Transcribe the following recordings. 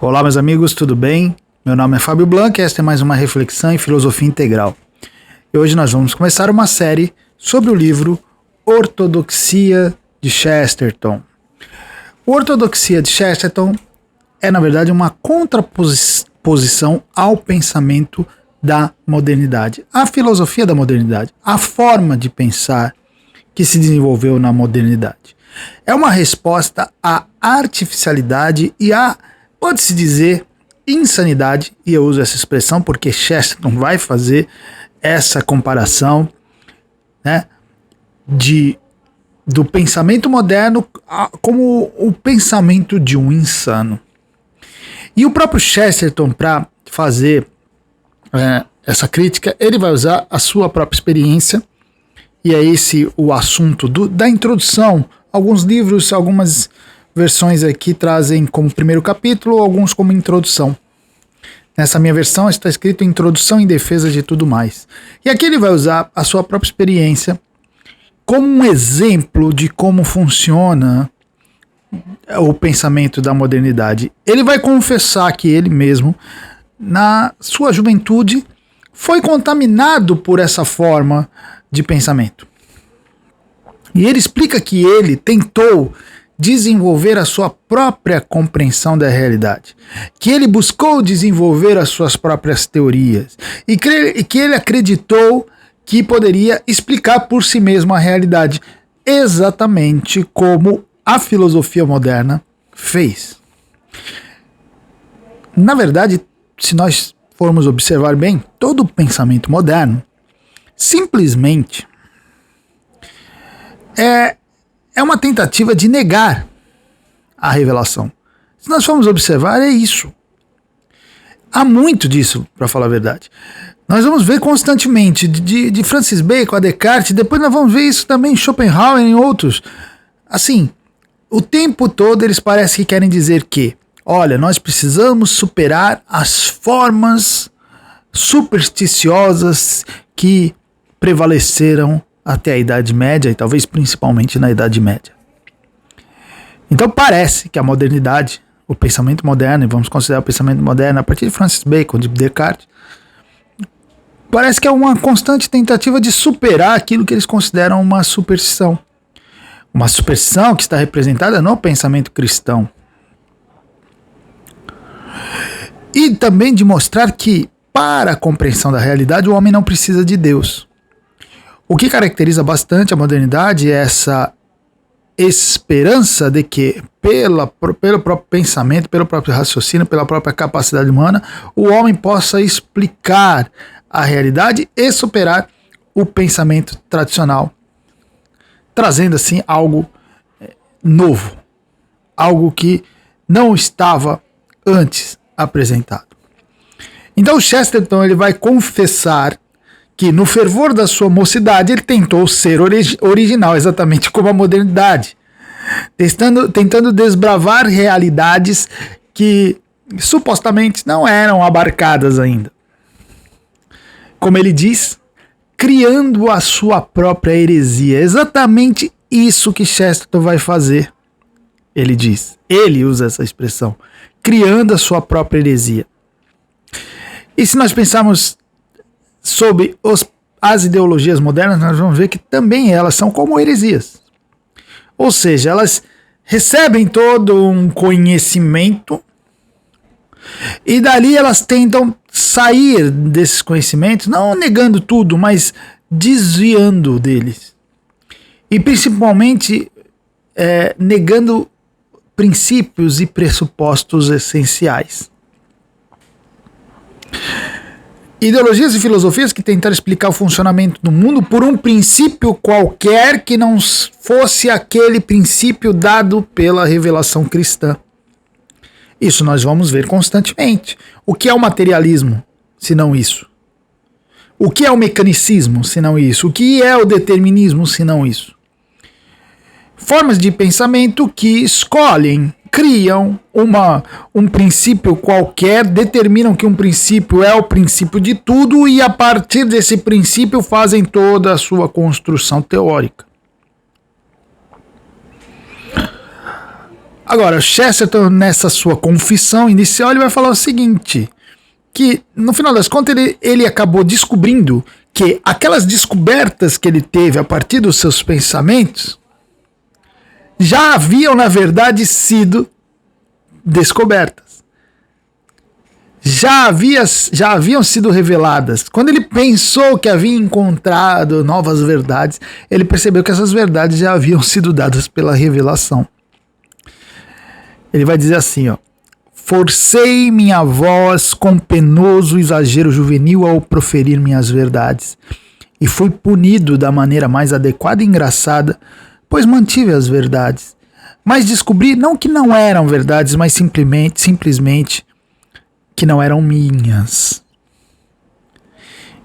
Olá, meus amigos, tudo bem? Meu nome é Fábio Blanc e esta é mais uma reflexão em filosofia integral. E hoje nós vamos começar uma série sobre o livro Ortodoxia de Chesterton. O Ortodoxia de Chesterton é, na verdade, uma contraposição ao pensamento da modernidade, à filosofia da modernidade, à forma de pensar que se desenvolveu na modernidade. É uma resposta à artificialidade e à, pode-se dizer, insanidade, e eu uso essa expressão porque Chesterton vai fazer essa comparação, né, do pensamento moderno como o pensamento de um insano. E o próprio Chesterton, para fazer essa crítica, ele vai usar a sua própria experiência, e é esse o assunto da introdução. Alguns livros, algumas versões aqui trazem como primeiro capítulo, alguns como introdução. Nessa minha versão está escrito Introdução em Defesa de Tudo Mais. E aqui ele vai usar a sua própria experiência como um exemplo de como funciona o pensamento da modernidade. Ele vai confessar que ele mesmo, na sua juventude, foi contaminado por essa forma de pensamento. E ele explica que ele tentou desenvolver a sua própria compreensão da realidade, que ele buscou desenvolver as suas próprias teorias e que ele acreditou que poderia explicar por si mesmo a realidade, exatamente como a filosofia moderna fez. Na verdade, se nós formos observar bem, todo o pensamento moderno simplesmente é uma tentativa de negar a revelação. Se nós formos observar, é isso. Há muito disso, para falar a verdade. Nós vamos ver constantemente, de Francis Bacon a Descartes, depois nós vamos ver isso também em Schopenhauer e em outros. Assim, o tempo todo eles parecem que querem dizer que, olha, nós precisamos superar as formas supersticiosas que prevaleceram até a Idade Média e talvez principalmente na Idade Média. Então parece que a modernidade, o pensamento moderno, e vamos considerar o pensamento moderno a partir de Francis Bacon, de Descartes, parece que é uma constante tentativa de superar aquilo que eles consideram uma superstição. Uma superstição que está representada no pensamento cristão. E também de mostrar que, para a compreensão da realidade, o homem não precisa de Deus. O que caracteriza bastante a modernidade é essa esperança de que, pelo próprio pensamento, pelo próprio raciocínio, pela própria capacidade humana, o homem possa explicar a realidade e superar o pensamento tradicional, trazendo assim algo novo, algo que não estava antes apresentado. Então Chesterton ele vai confessar que no fervor da sua mocidade ele tentou ser original, exatamente como a modernidade, tentando desbravar realidades que supostamente não eram abarcadas ainda. Como ele diz, criando a sua própria heresia. Exatamente isso que Chesterton vai fazer. Ele diz, ele usa essa expressão, criando a sua própria heresia. E se nós pensarmos sobre as ideologias modernas, nós vamos ver que também elas são como heresias. Ou seja, elas recebem todo um conhecimento e dali elas tentam sair desses conhecimentos, não negando tudo, mas desviando deles. E principalmente negando princípios e pressupostos essenciais. Ideologias e filosofias que tentaram explicar o funcionamento do mundo por um princípio qualquer que não fosse aquele princípio dado pela revelação cristã. Isso nós vamos ver constantemente. O que é o materialismo, se não isso? O que é o mecanicismo, se não isso? O que é o determinismo, se não isso? Formas de pensamento que escolhem, criam um princípio qualquer, determinam que um princípio é o princípio de tudo e a partir desse princípio fazem toda a sua construção teórica. Agora, Chesterton, nessa sua confissão inicial, ele vai falar o seguinte, que no final das contas ele acabou descobrindo que aquelas descobertas que ele teve a partir dos seus pensamentos já haviam, na verdade, sido descobertas. Já haviam sido reveladas. Quando ele pensou que havia encontrado novas verdades, ele percebeu que essas verdades já haviam sido dadas pela revelação. Ele vai dizer assim, ó: forcei minha voz com penoso exagero juvenil ao proferir minhas verdades, e fui punido da maneira mais adequada e engraçada, pois mantive as verdades. Mas descobri não que não eram verdades, mas simplesmente que não eram minhas.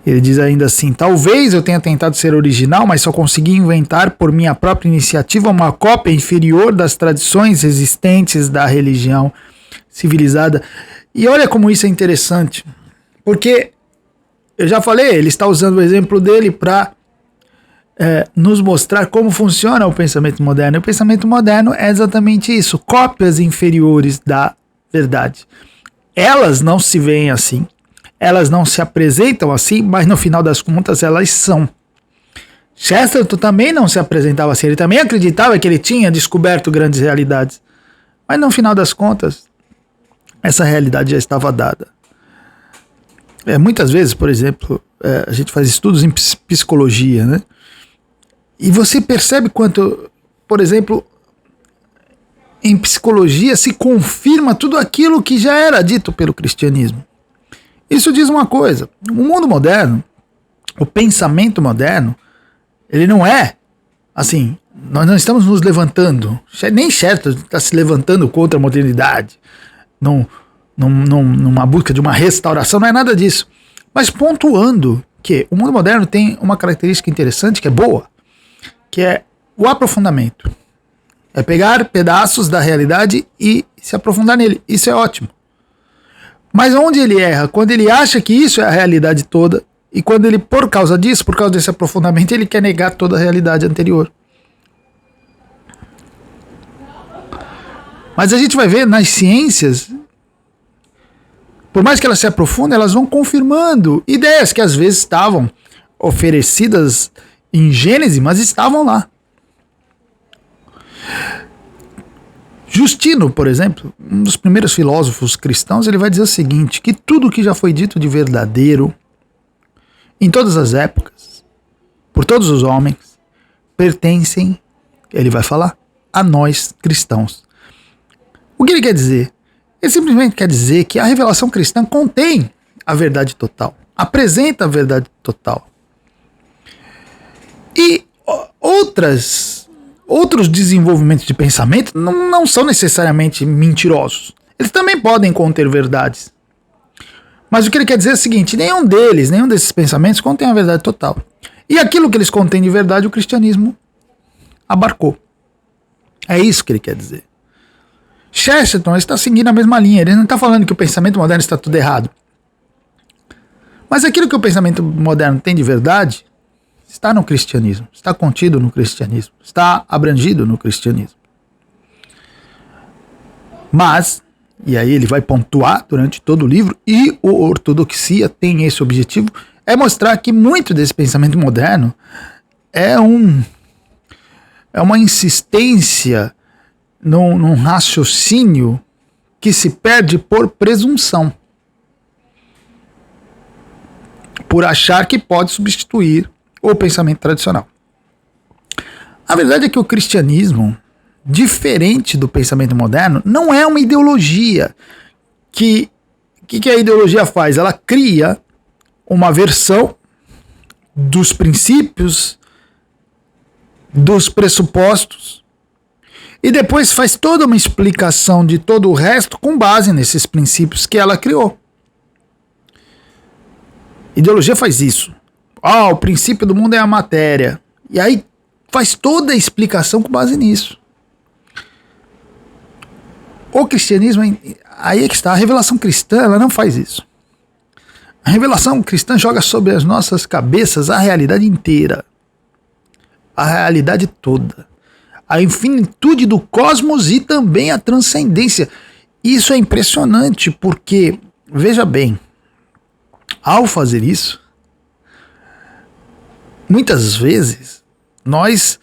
Ele diz ainda assim: talvez eu tenha tentado ser original, mas só consegui inventar por minha própria iniciativa uma cópia inferior das tradições existentes da religião civilizada. E olha como isso é interessante, porque eu já falei, ele está usando o exemplo dele para nos mostrar como funciona o pensamento moderno. E o pensamento moderno é exatamente isso, cópias inferiores da verdade. Elas não se veem assim, elas não se apresentam assim, mas no final das contas elas são. Chesterton também não se apresentava assim, ele também acreditava que ele tinha descoberto grandes realidades, mas no final das contas essa realidade já estava dada. Muitas vezes, por exemplo, a gente faz estudos em psicologia, né? E você percebe quanto, por exemplo, em psicologia se confirma tudo aquilo que já era dito pelo cristianismo. Isso diz uma coisa: o mundo moderno, o pensamento moderno, ele não é assim, nós não estamos nos levantando, nem Chesterton está se levantando contra a modernidade, numa busca de uma restauração, não é nada disso, mas pontuando que o mundo moderno tem uma característica interessante, que é boa, que é o aprofundamento. É pegar pedaços da realidade e se aprofundar nele. Isso é ótimo. Mas onde ele erra? Quando ele acha que isso é a realidade toda, e quando ele, por causa disso, por causa desse aprofundamento, ele quer negar toda a realidade anterior. Mas a gente vai ver nas ciências, por mais que elas se aprofundem, elas vão confirmando ideias que às vezes estavam oferecidas em Gênesis, mas estavam lá. Justino, por exemplo, um dos primeiros filósofos cristãos, ele vai dizer o seguinte, que tudo que já foi dito de verdadeiro, em todas as épocas, por todos os homens, pertencem, ele vai falar, a nós cristãos. O que ele quer dizer? Ele simplesmente quer dizer que a revelação cristã contém a verdade total, apresenta a verdade total. E outros desenvolvimentos de pensamento não são necessariamente mentirosos. Eles também podem conter verdades. Mas o que ele quer dizer é o seguinte: nenhum desses pensamentos contém a verdade total. E aquilo que eles contêm de verdade, o cristianismo abarcou. É isso que ele quer dizer. Chesterton está seguindo a mesma linha. Ele não está falando que o pensamento moderno está tudo errado. Mas aquilo que o pensamento moderno tem de verdade está no cristianismo, está contido no cristianismo, está abrangido no cristianismo. Mas, e aí ele vai pontuar durante todo o livro, e o Ortodoxia tem esse objetivo, é mostrar que muito desse pensamento moderno é uma insistência num raciocínio que se perde por presunção, por achar que pode substituir o pensamento tradicional. A verdade é que o cristianismo, diferente do pensamento moderno, não é uma ideologia. Que a ideologia faz? Ela cria uma versão dos princípios, dos pressupostos, e depois faz toda uma explicação de todo o resto com base nesses princípios que ela criou. Ideologia faz isso. O princípio do mundo é a matéria. E aí faz toda a explicação com base nisso. O cristianismo, aí é que está. A revelação cristã, ela não faz isso. A revelação cristã joga sobre as nossas cabeças a realidade inteira. A realidade toda. a infinitude do cosmos e também a transcendência. Isso é impressionante porque, veja bem, ao fazer isso, muitas vezes nós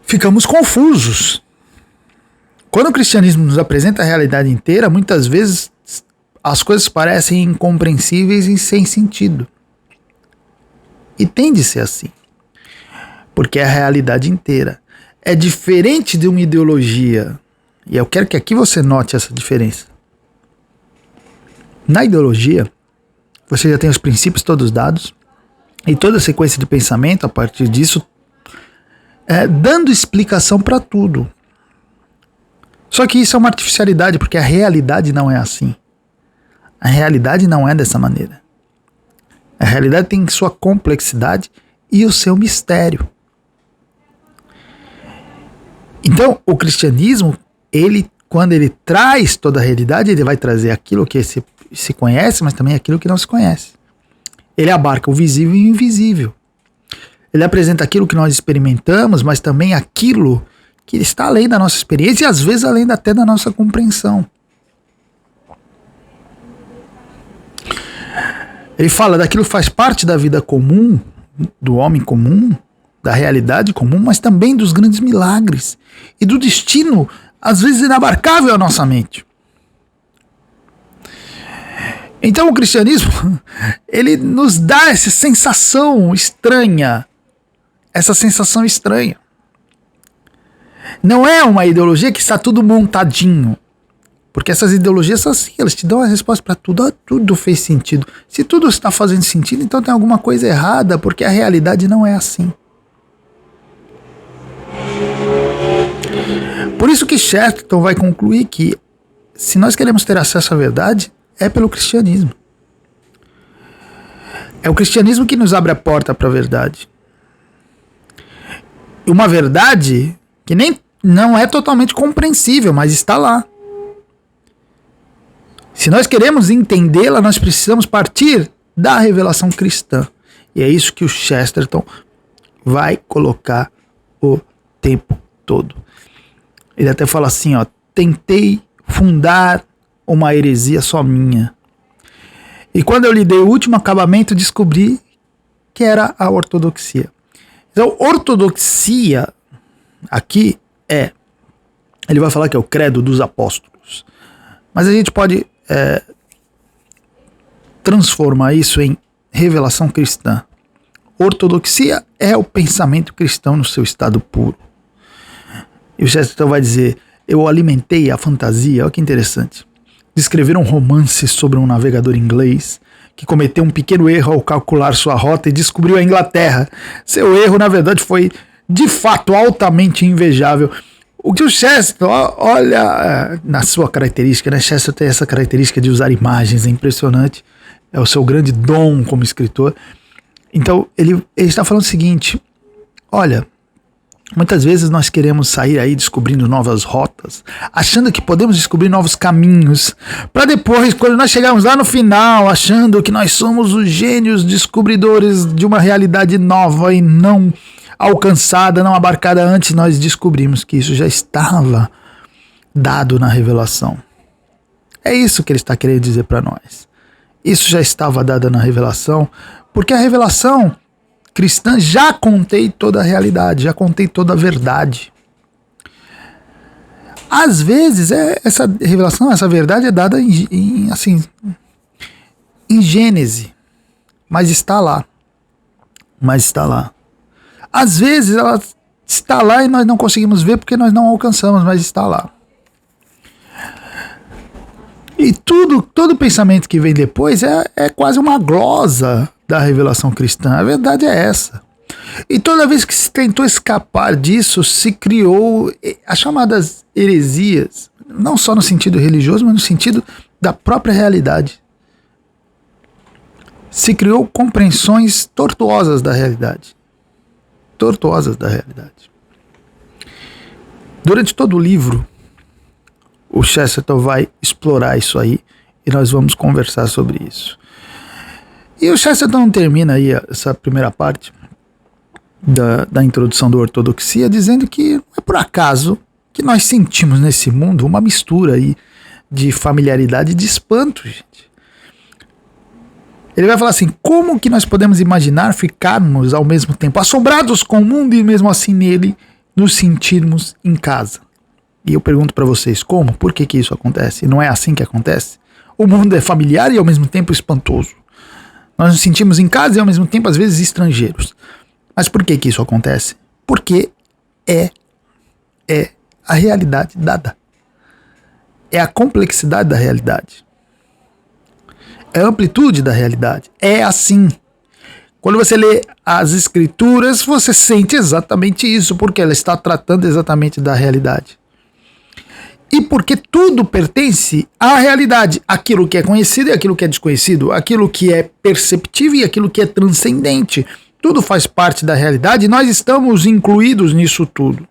ficamos confusos. Quando o cristianismo nos apresenta a realidade inteira, muitas vezes as coisas parecem incompreensíveis e sem sentido. E tem de ser assim, porque é a realidade inteira. É diferente de uma ideologia, e eu quero que aqui você note essa diferença. Na ideologia, você já tem os princípios todos dados, e toda a sequência de pensamento a partir disso, dando explicação para tudo. Só que isso é uma artificialidade, porque a realidade não é assim. A realidade não é dessa maneira. A realidade tem sua complexidade e o seu mistério. Então, o cristianismo, quando ele traz toda a realidade, ele vai trazer aquilo que se conhece, mas também aquilo que não se conhece. Ele abarca o visível e o invisível. Ele apresenta aquilo que nós experimentamos, mas também aquilo que está além da nossa experiência e às vezes além até da nossa compreensão. Ele fala daquilo que faz parte da vida comum, do homem comum, da realidade comum, mas também dos grandes milagres e do destino, às vezes inabarcável à nossa mente. Então o cristianismo, ele nos dá essa sensação estranha. Não é uma ideologia que está tudo montadinho. Porque essas ideologias são assim, elas te dão a resposta para tudo. Tudo fez sentido. Se tudo está fazendo sentido, então tem alguma coisa errada, porque a realidade não é assim. Por isso que Chesterton vai concluir que, se nós queremos ter acesso à verdade, é pelo cristianismo. É o cristianismo que nos abre a porta para a verdade. Uma verdade que não é totalmente compreensível, mas está lá. Se nós queremos entendê-la, nós precisamos partir da revelação cristã. E é isso que o Chesterton vai colocar o tempo todo. Ele até fala assim, tentei fundar uma heresia só minha. E quando eu lhe dei o último acabamento, descobri que era a ortodoxia. Então, ortodoxia aqui ele vai falar que é o credo dos apóstolos. Mas a gente pode transformar isso em revelação cristã. Ortodoxia é o pensamento cristão no seu estado puro. E o Chesterton vai dizer, eu alimentei a fantasia, olha que interessante, de escrever um romance sobre um navegador inglês que cometeu um pequeno erro ao calcular sua rota e descobriu a Inglaterra. Seu erro, na verdade, foi de fato altamente invejável. O que o Chesterton, olha na sua característica, né? Chesterton tem essa característica de usar imagens, é impressionante, é o seu grande dom como escritor. Então ele está falando o seguinte, olha, muitas vezes nós queremos sair aí descobrindo novas rotas, achando que podemos descobrir novos caminhos, para depois, quando nós chegarmos lá no final, achando que nós somos os gênios descobridores de uma realidade nova e não alcançada, não abarcada antes, nós descobrimos que isso já estava dado na revelação. É isso que ele está querendo dizer para nós. Isso já estava dado na revelação, porque a revelação cristã já contém toda a realidade, já contém toda a verdade. Às vezes, essa revelação, essa verdade é dada em Gênese, mas está lá. Às vezes ela está lá e nós não conseguimos ver porque nós não alcançamos, mas está lá. E todo pensamento que vem depois é quase uma glosa da revelação cristã. A verdade é essa. E toda vez que se tentou escapar disso, se criou as chamadas heresias, não só no sentido religioso, mas no sentido da própria realidade. Se criou compreensões tortuosas da realidade. Durante todo o livro, o Chesterton vai explorar isso aí e nós vamos conversar sobre isso. E o Chesterton termina aí essa primeira parte da introdução da ortodoxia, dizendo que não é por acaso que nós sentimos nesse mundo uma mistura aí de familiaridade e de espanto, gente. Ele vai falar assim: como que nós podemos imaginar ficarmos ao mesmo tempo assombrados com o mundo e mesmo assim nele nos sentirmos em casa? E eu pergunto para vocês, como? Por que que isso acontece? Não é assim que acontece? O mundo é familiar e ao mesmo tempo espantoso. Nós nos sentimos em casa e ao mesmo tempo às vezes estrangeiros. Mas por que que isso acontece? Porque é a realidade dada. É a complexidade da realidade. É a amplitude da realidade. É assim. Quando você lê as escrituras, você sente exatamente isso, porque ela está tratando exatamente da realidade. E porque tudo pertence à realidade. Aquilo que é conhecido e aquilo que é desconhecido. Aquilo que é perceptível e aquilo que é transcendente. Tudo faz parte da realidade e nós estamos incluídos nisso tudo.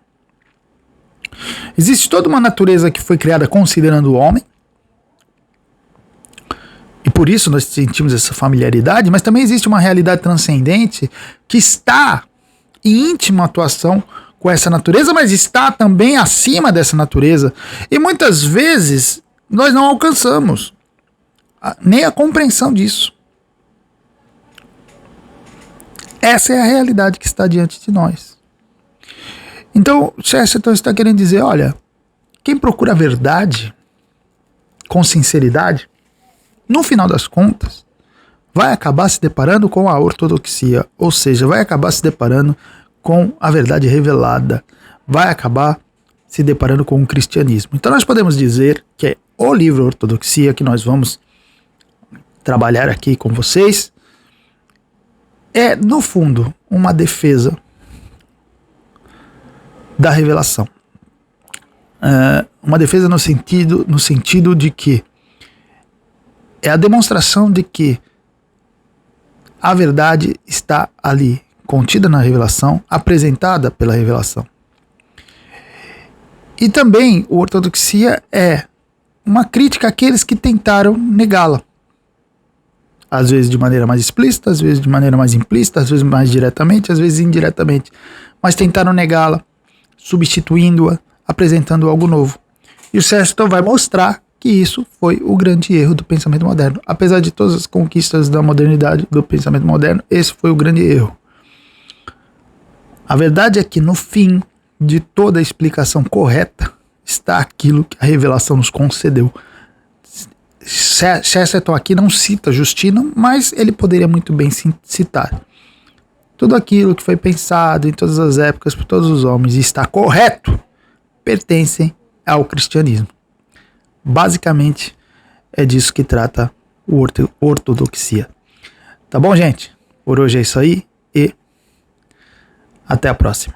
Existe toda uma natureza que foi criada considerando o homem. E por isso nós sentimos essa familiaridade, mas também existe uma realidade transcendente que está em íntima atuação com essa natureza, mas está também acima dessa natureza. E muitas vezes nós não alcançamos nem a compreensão disso. Essa é a realidade que está diante de nós. Então, Chesterton está querendo dizer, olha, quem procura a verdade com sinceridade, no final das contas, vai acabar se deparando com a ortodoxia, ou seja, vai acabar se deparando com a verdade revelada, vai acabar se deparando com o cristianismo. Então nós podemos dizer que é o livro Ortodoxia que nós vamos trabalhar aqui com vocês, é, no fundo, uma defesa da revelação. Uma defesa no sentido de que é a demonstração de que a verdade está ali, contida na revelação, apresentada pela revelação. E também a ortodoxia é uma crítica àqueles que tentaram negá-la. Às vezes de maneira mais explícita, às vezes de maneira mais implícita, às vezes mais diretamente, às vezes indiretamente. Mas tentaram negá-la, substituindo-a, apresentando algo novo. E o Chesterton vai mostrar que isso foi o grande erro do pensamento moderno. Apesar de todas as conquistas da modernidade, do pensamento moderno, esse foi o grande erro. A verdade é que no fim de toda a explicação correta está aquilo que a revelação nos concedeu. Chesterton aqui não cita Justino, mas ele poderia muito bem citar. Tudo aquilo que foi pensado em todas as épocas por todos os homens e está correto, pertencem ao cristianismo. Basicamente, é disso que trata o ortodoxia. Tá bom, gente? Por hoje é isso aí e até a próxima.